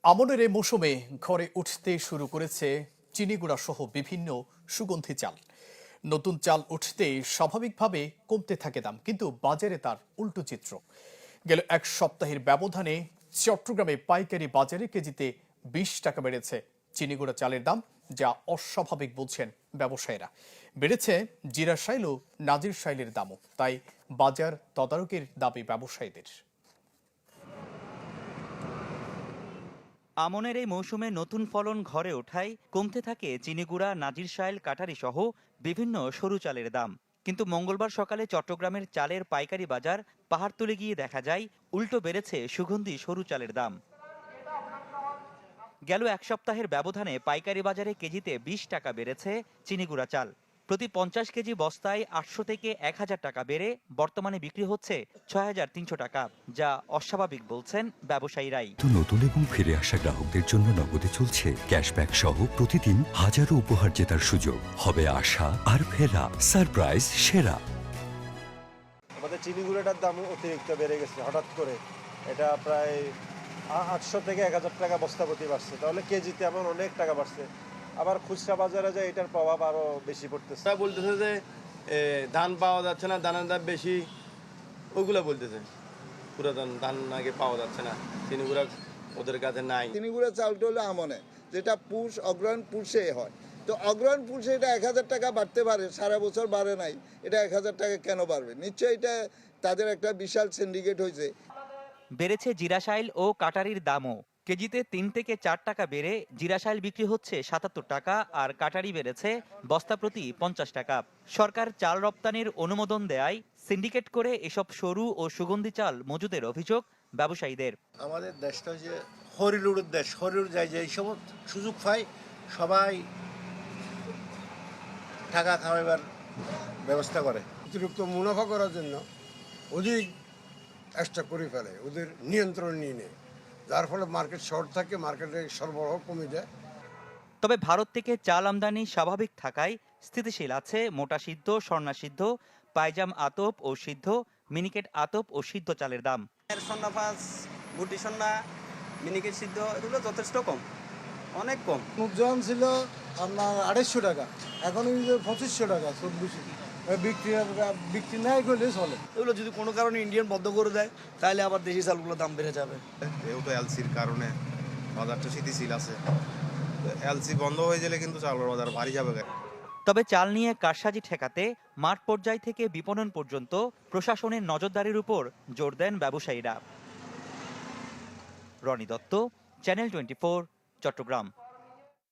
আমনের এই মৌসুমে ঘরে উঠতে শুরু করেছে চিনিগুড়া সহ বিভিন্ন সুগন্ধি চাল। নতুন চাল উঠতে স্বাভাবিকভাবে কমতে থাকে দাম, কিন্তু বাজারে তার উল্টো চিত্র। গেল এক সপ্তাহের ব্যবধানে চট্টগ্রামে পাইকারি বাজারে কেজিতে 20 টাকা বেড়েছে চিনিগুড়া চালের দাম, যা অস্বাভাবিক বলছেন ব্যবসায়ীরা। বেড়েছে জিরা শাইল ও নাজির শাইলের দামও, তাই বাজার তদারকির দাবি ব্যবসায়ীদের। আমনের এই মৌসুমে নতুন ফলন ঘরে ওঠায় কমতে থাকে চিনিগুড়া, নাজির শাইল, কাটারি সহ বিভিন্ন সরু চালের দাম। কিন্তু মঙ্গলবার সকালে চট্টগ্রামের চালের পাইকারি বাজার পাহাড়তলে গিয়ে দেখা যায় উল্টো বেড়েছে সুগন্ধি সরু চালের দাম। গেল এক সপ্তাহের ব্যবধানে পাইকারি বাজারে কেজিতে 20 টাকা বেড়েছে চিনিগুড়া চাল। প্রতি 50 কেজি বস্তায় 800 থেকে 1000 টাকা বেড়ে বর্তমানে বিক্রি হচ্ছে 6300 টাকা, যা অস্বাভাবিক বলছেন ব্যবসায়ীরাই। নতুন এবং ফিরে আসা গ্রাহকদের জন্য নগদে চলছে ক্যাশব্যাক সহ প্রতিদিন হাজারো উপহার জেতার সুযোগ। হবে আশা আর ফেরা, সারপ্রাইজ সেরা। আমাদের চিনিগুড়াটার দাম অতিরিক্ত বেড়ে গেছে হঠাৎ করে। এটা প্রায় 800 থেকে 1000 টাকা বস্তা প্রতি বাড়ছে, তাহলে কেজিতে এমন অনেক টাকা বাড়ছে। আবার খুচরা বাজারে যায় এটার প্রভাব আরো বেশি পড়তেছে। বলতেছে যে ধান পাওয়া যাচ্ছে না, ধানের দাম বেশি, ওগুলো বলতেছে। পুরাতন ধান আগে পাওয়া যাচ্ছে না, চিনিগুড়া ওদের কাছে নাই। চিনিগুড়া চালটা হলো আমনে, যেটা পুষ অগ্রহায়ণ পুষে হয়। তো অগ্রহায়ণ পুষে এটা 1000 টাকা বাড়তে পারে, সারা বছর বাড়ে নাই, এটা 1000 টাকা কেন বাড়বে? নিশ্চয়ই এটা তাদের একটা বিশাল সিন্ডিকেট হয়েছে। বেড়েছে জিরাশাইল ও কাটারির দামও। কেজিতে 3 থেকে 4 টাকা বেড়ে জিরাশাইল বিক্রি হচ্ছে 77 টাকা, আর কাটারি বেড়েছে বস্তা প্রতি 50 টাকা। সরকার চাল রপ্তানির অনুমোদন দেয় সিন্ডিকেট করে এসব সরু ও সুগন্ধি চাল মজুদের অভিযোগ ব্যবসায়ীদের। আমাদের দেশটা যে হরিলুড়ের দেশ, হরিলুর যায় যে এই সমস্ত সুযোগ পায় সবাই টাকা খাওয়াবার ব্যবস্থা করে। অতিরিক্ত মুনাফা করার জন্য অধিক এক্সট্রা করে ফেলে, ওদের নিয়ন্ত্রণ নিয়ে নেয়, যার ফলে মার্কেট শর্ট থাকে, মার্কেটে সরবরাহ কমে যায়। তবে ভারত থেকে চাল আমদানি স্বাভাবিক থাকায় স্থিতিশীল আছে মোটা সিদ্ধ, স্বর্ণা সিদ্ধ, পাইজাম আতপ ও সিদ্ধ, মিনিকেট আতপ ও সিদ্ধ চালের দাম। স্বর্ণাফাস, গুটি স্বর্ণা, মিনিকেট সিদ্ধ এগুলো যথেষ্ট কম, অনেক কম। মুগজান ছিল আপনার 250 টাকা, এখন 2500 টাকা, 2400 বিক্রি নাই করলে চলে। এগুলো যদি কোনো কারণে ইন্ডিয়ান বন্ধ করে দেয়, তাহলে আবার দেশি চালগুলোর দাম বেড়ে যাবে। যেহেতু এলসির কারণে বাজারটা স্থিতিশীল আছে, এলসি বন্ধ হয়ে গেলে কিন্তু চালের বাজার ভারী যাবে। তবে চাল নিয়ে কারসাজি ঠেকাতে মাঠ পর্যায় থেকে বিপণন পর্যন্ত প্রশাসনের নজরদারির উপর জোর দেন ব্যবসায়ীরা। রনি দত্ত, চ্যানেল 24, চট্টগ্রাম।